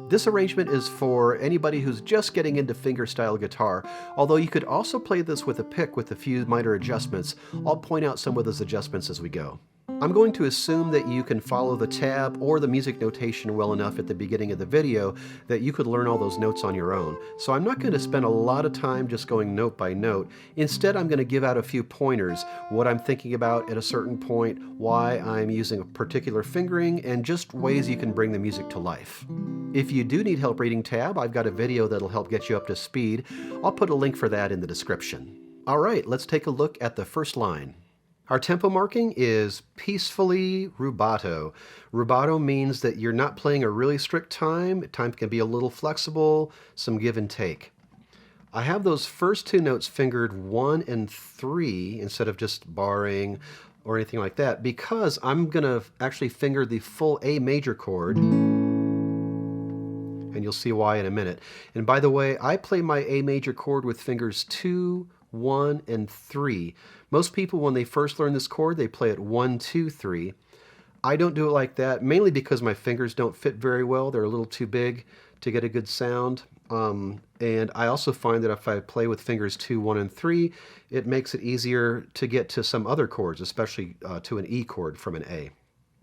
This arrangement is for anybody who's just getting into fingerstyle guitar, although you could also play this with a pick with a few minor adjustments. I'll point out some of those adjustments as we go. I'm going to assume that you can follow the tab or the music notation well enough at the beginning of the video that you could learn all those notes on your own. So I'm not going to spend a lot of time just going note by note. Instead, I'm going to give out a few pointers, what I'm thinking about at a certain point, why I'm using a particular fingering, and just ways you can bring the music to life. If you do need help reading tab, I've got a video that'll help get you up to speed. I'll put a link for that in the description. All right, let's take a look at the first line. Our tempo marking is peacefully rubato. Rubato means that you're not playing a really strict time. Time can be a little flexible, some give and take. I have those first two notes fingered 1 and 3 instead of just barring or anything like that, because I'm going to actually finger the full A major chord, and you'll see why in a minute. And by the way, I play my A major chord with fingers 2, 1, and 3. Most people, when they first learn this chord, they play it 1, 2, 3. I don't do it like that, mainly because my fingers don't fit very well. They're a little too big to get a good sound. And I also find that if I play with fingers 2, 1, and 3, it makes it easier to get to some other chords, especially to an E chord from an A.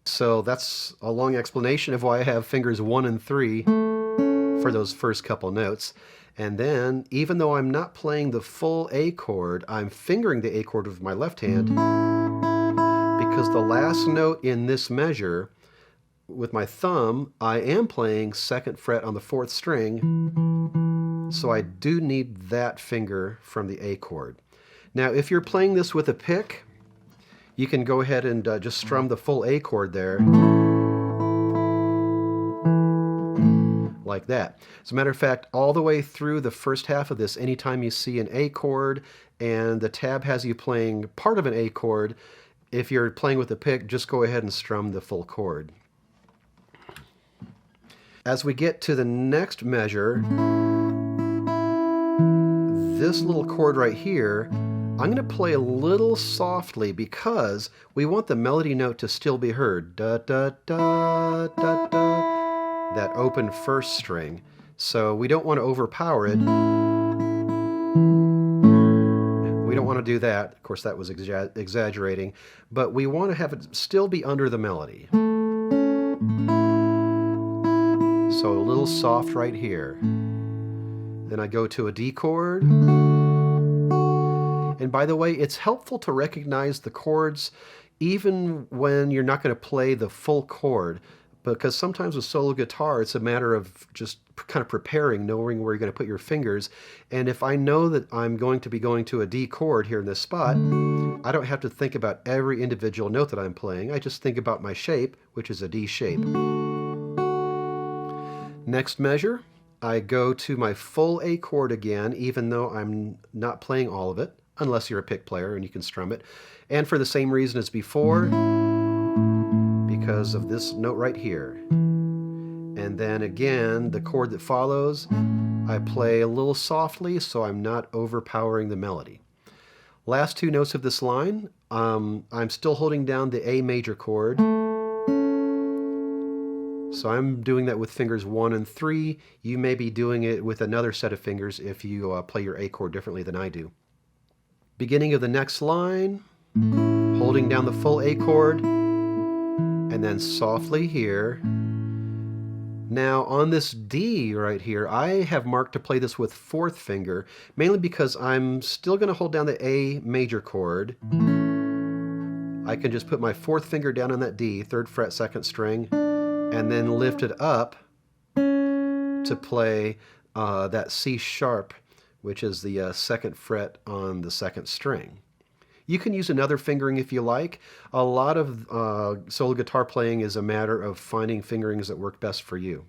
So that's a long explanation of why I have fingers 1 and 3 for those first couple notes. And then, even though I'm not playing the full A chord, I'm fingering the A chord with my left hand, because the last note in this measure, with my thumb, I am playing 2nd fret on the 4th string, so I do need that finger from the A chord. Now, if you're playing this with a pick, you can go ahead and just strum the full A chord there, like that. As a matter of fact, all the way through the first half of this, anytime you see an A chord and the tab has you playing part of an A chord, if you're playing with a pick, just go ahead and strum the full chord. As we get to the next measure, this little chord right here, I'm going to play a little softly because we want the melody note to still be heard. Da, da, da, da, da. That open first string. So we don't want to overpower it. We don't want to do that. Of course, that was exaggerating. But we want to have it still be under the melody. So a little soft right here. Then I go to a D chord. And by the way, it's helpful to recognize the chords even when you're not going to play the full chord, because sometimes with solo guitar, it's a matter of just kind of preparing, knowing where you're going to put your fingers. And if I know that I'm going to be going to a D chord here in this spot, I don't have to think about every individual note that I'm playing. I just think about my shape, which is a D shape. Next measure, I go to my full A chord again, even though I'm not playing all of it, unless you're a pick player and you can strum it. And for the same reason as before, because of this note right here. And then again, the chord that follows, I play a little softly so I'm not overpowering the melody. Last two notes of this line, I'm still holding down the A major chord. So I'm doing that with fingers 1 and 3. You may be doing it with another set of fingers if you play your A chord differently than I do. Beginning of the next line, holding down the full A chord, and then softly here. Now on this D right here, I have marked to play this with 4th finger, mainly because I'm still going to hold down the A major chord. I can just put my 4th finger down on that D, 3rd fret, 2nd string, and then lift it up to play that C sharp, which is the 2nd fret on the 2nd string. You can use another fingering if you like. A lot of solo guitar playing is a matter of finding fingerings that work best for you.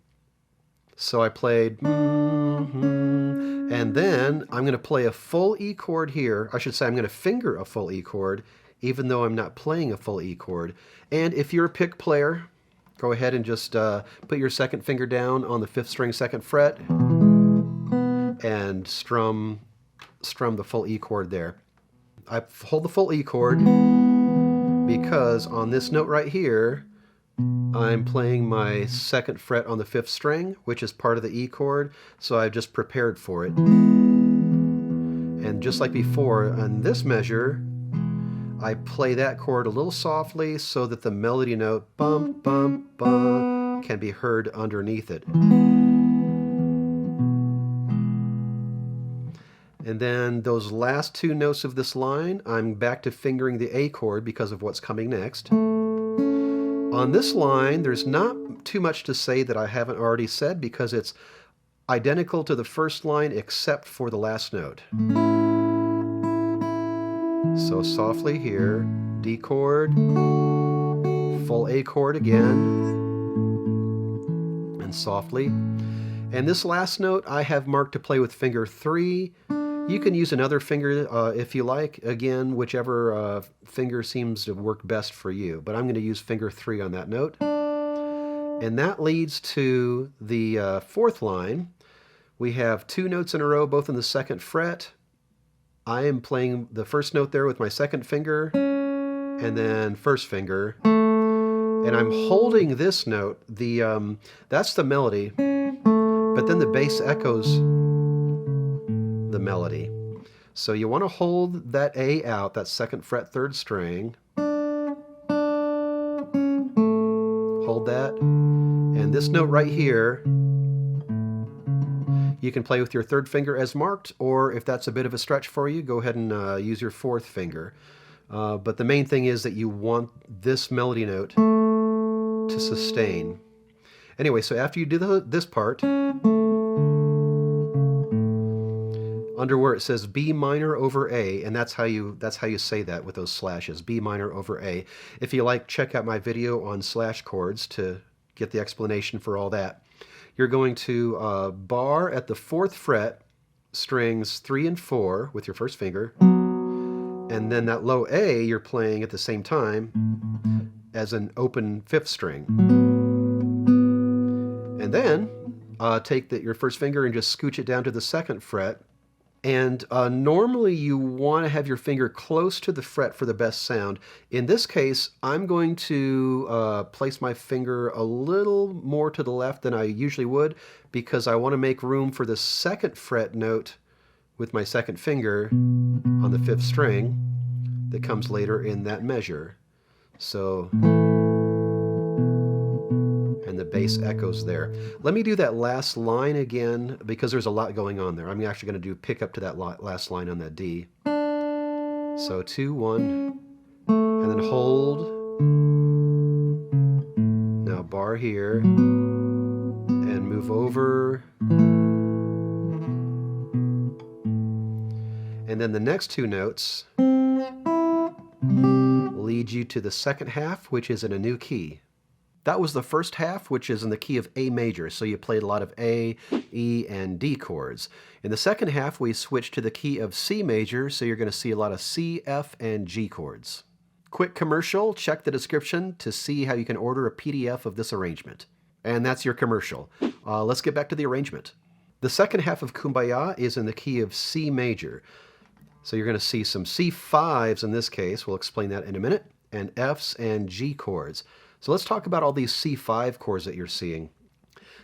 So I played, and then I'm going to play a full E chord here. I should say I'm going to finger a full E chord, even though I'm not playing a full E chord. And if you're a pick player, go ahead and just put your 2nd finger down on the 5th string, 2nd fret, and strum the full E chord there. I hold the full E chord because on this note right here, I'm playing my 2nd fret on the 5th string, which is part of the E chord, so I've just prepared for it. And just like before, on this measure, I play that chord a little softly so that the melody note bum bum bum can be heard underneath it. And then those last 2 notes of this line, I'm back to fingering the A chord because of what's coming next. On this line, there's not too much to say that I haven't already said because it's identical to the first line except for the last note. So softly here, D chord, full A chord again, and softly. And this last note I have marked to play with finger 3. You can use another finger if you like, again, whichever finger seems to work best for you. But I'm going to use finger 3 on that note. And that leads to the 4th line. We have 2 notes in a row, both in the 2nd fret. I am playing the first note there with my 2nd finger, and then 1st finger. And I'm holding this note. That's the melody, but then the bass echoes the melody. So you want to hold that A out, that 2nd fret 3rd string. Hold that. And this note right here, you can play with your 3rd finger as marked, or if that's a bit of a stretch for you, go ahead and use your 4th finger. But the main thing is that you want this melody note to sustain. Anyway, so after you do this part, under where it says B minor over A, and that's how you say that with those slashes, B minor over A. If you like, check out my video on slash chords to get the explanation for all that. You're going to bar at the 4th fret, strings 3 and 4 with your 1st finger, and then that low A you're playing at the same time as an open 5th string. And then take your 1st finger and just scooch it down to the 2nd fret. And normally you want to have your finger close to the fret for the best sound. In this case, I'm going to place my finger a little more to the left than I usually would because I want to make room for the 2nd fret note with my 2nd finger on the 5th string that comes later in that measure. So, and the bass echoes there. Let me do that last line again because there's a lot going on there. I'm actually going to pick up to that last line on that D. So 2, 1, and then hold. Now bar here, and move over. And then the next 2 notes lead you to the 2nd half, which is in a new key. That was the 1st half, which is in the key of A major, so you played a lot of A, E, and D chords. In the 2nd half, we switched to the key of C major, so you're going to see a lot of C, F, and G chords. Quick commercial, check the description to see how you can order a PDF of this arrangement. And that's your commercial. Let's get back to the arrangement. The 2nd half of Kumbaya is in the key of C major. So you're going to see some C5s in this case, we'll explain that in a minute, and Fs and G chords. So let's talk about all these C5 chords that you're seeing.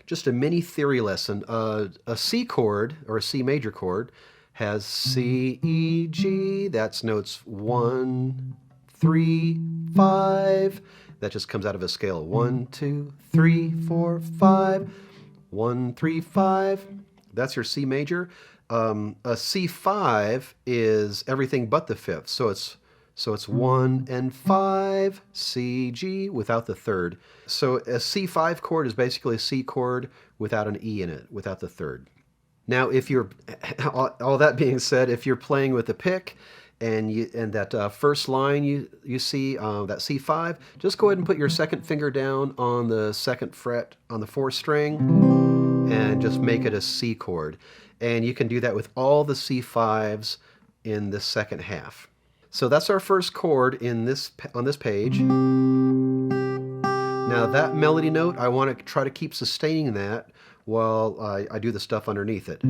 Just a mini theory lesson. A C chord, or a C major chord, has C, E, G. That's notes 1, 3, 5. That just comes out of a scale. 1, 2, 3, 4, 5. 1, 3, 5. That's your C major. A C5 is everything but the 5th. So it's 1 and 5, C, G, without the 3rd. So a C5 chord is basically a C chord without an E in it, without the 3rd. Now, if you're, all that being said, if you're playing with a pick and that first line you see, that C5, just go ahead and put your 2nd finger down on the 2nd fret on the 4th string and just make it a C chord. And you can do that with all the C5s in the 2nd half. So that's our first chord on this page. Now that melody note, I want to try to keep sustaining that while I do the stuff underneath it.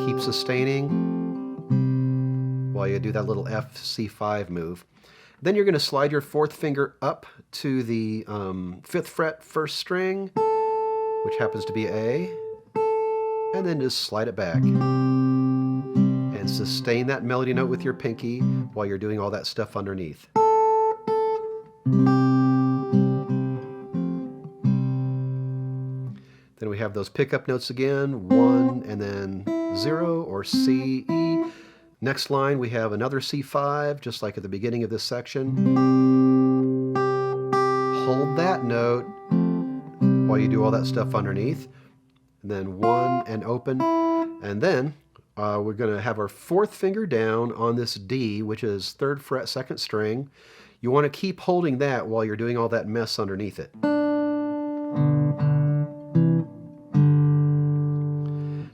Keep sustaining while you do that little F C5 move. Then you're going to slide your fourth finger up to the 5th fret, 1st string, which happens to be A, and then just slide it back. And sustain that melody note with your pinky while you're doing all that stuff underneath. Then we have those pickup notes again, 1 and then 0 or C, E. Next line we have another C5, just like at the beginning of this section. Hold that note while you do all that stuff underneath. And then 1 and open. And then we're going to have our 4th finger down on this D, which is 3rd fret, 2nd string. You want to keep holding that while you're doing all that mess underneath it.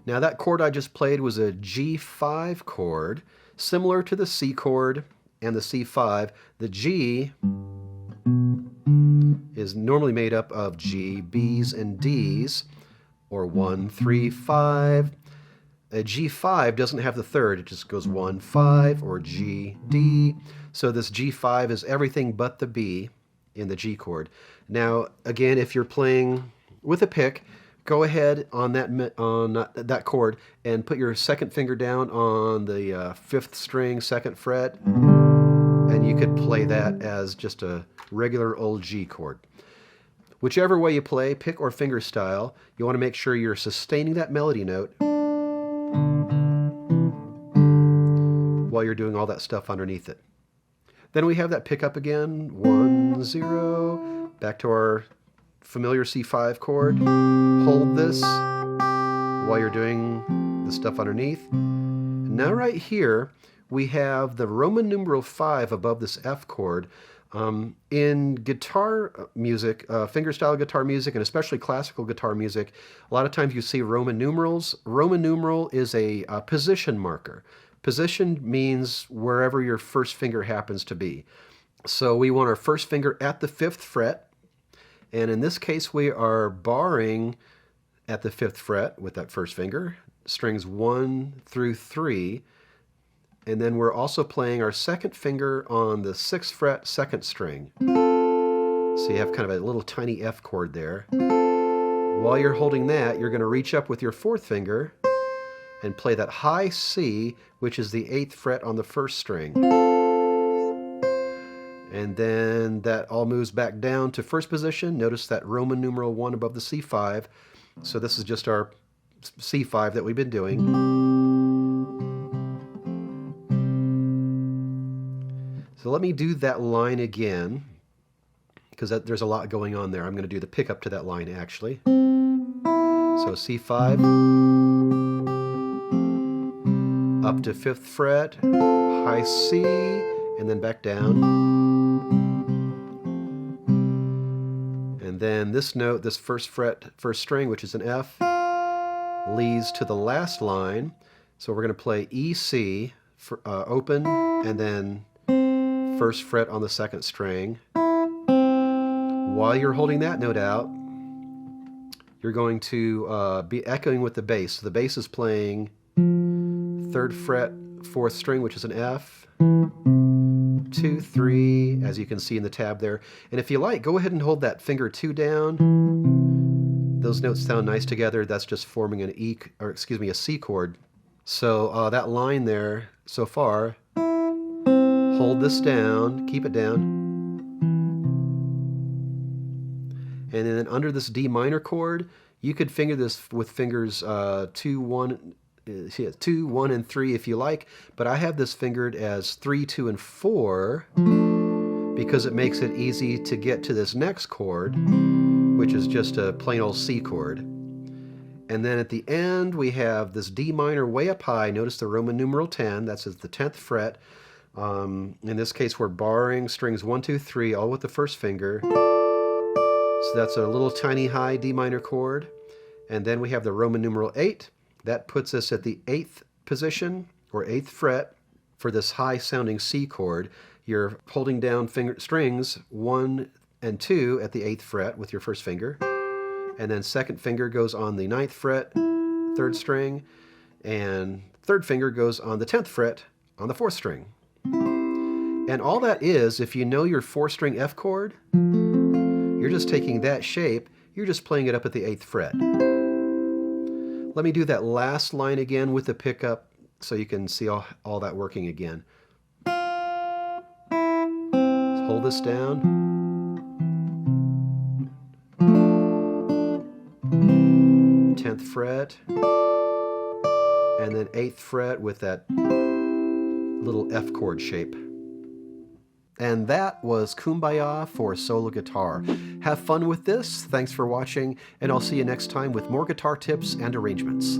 Now that chord I just played was a G5 chord, similar to the C chord and the C5. The G is normally made up of G, B's, and D's, or 1, 3, 5. A G5 doesn't have the 3rd, it just goes 1, 5, or G, D. So this G5 is everything but the B in the G chord. Now, again, if you're playing with a pick, go ahead on that chord and put your 2nd finger down on the 5th string, 2nd fret, and you could play that as just a regular old G chord. Whichever way you play, pick or fingerstyle, you want to make sure you're sustaining that melody note while you're doing all that stuff underneath it. Then we have that pickup again, 1, 0, back to our familiar C5 chord. Hold this while you're doing the stuff underneath. Now right here we have the Roman numeral 5 above this F chord. In guitar music, fingerstyle guitar music, and especially classical guitar music, a lot of times you see Roman numerals. Roman numeral is a position marker. Position means wherever your 1st finger happens to be. So we want our 1st finger at the 5th fret, and in this case we are barring at the 5th fret with that 1st finger, strings 1 through 3, and then we're also playing our 2nd finger on the 6th fret, 2nd string. So you have kind of a little tiny F chord there. While you're holding that, you're going to reach up with your 4th finger and play that high C, which is the 8th fret on the 1st string. And then that all moves back down to 1st position. Notice that Roman numeral 1 above the C5. So this is just our C5 that we've been doing. So let me do that line again, because there's a lot going on there. I'm going to do the pickup to that line actually. So C5, up to 5th fret, high C, and then back down. And then this note, this 1st fret, 1st string, which is an F, leads to the last line. So we're going to play E, C, for, open, and then 1st fret on the 2nd string. While you're holding that note out, you're going to be echoing with the bass. So the bass is playing 3rd fret, 4th string, which is an F, 2, 3, as you can see in the tab there. And if you like, go ahead and hold that finger 2 down. Those notes sound nice together. That's just forming an a C chord. So that line there so far, hold this down, keep it down. And then under this D minor chord, you could finger this with fingers 2, 1, and 3 if you like, but I have this fingered as 3, 2, and 4 because it makes it easy to get to this next chord, which is just a plain old C chord. And then at the end, we have this D minor way up high. Notice the Roman numeral 10, that's at the 10th fret. In this case, we're barring strings 1, 2, 3, all with the 1st finger. So that's a little tiny high D minor chord. And then we have the Roman numeral 8. That puts us at the 8th position, or 8th fret, for this high sounding C chord. You're holding down strings 1 and 2 at the 8th fret with your 1st finger. And then 2nd finger goes on the 9th fret, 3rd string, and 3rd finger goes on the 10th fret on the 4th string. And all that is, if you know your 4-string F chord, you're just taking that shape, you're just playing it up at the 8th fret. Let me do that last line again with the pickup so you can see all that working again. Let's hold this down. 10th fret, and then 8th fret with that little F chord shape. And that was Kumbaya for solo guitar. Have fun with this. Thanks for watching, and I'll see you next time with more guitar tips and arrangements.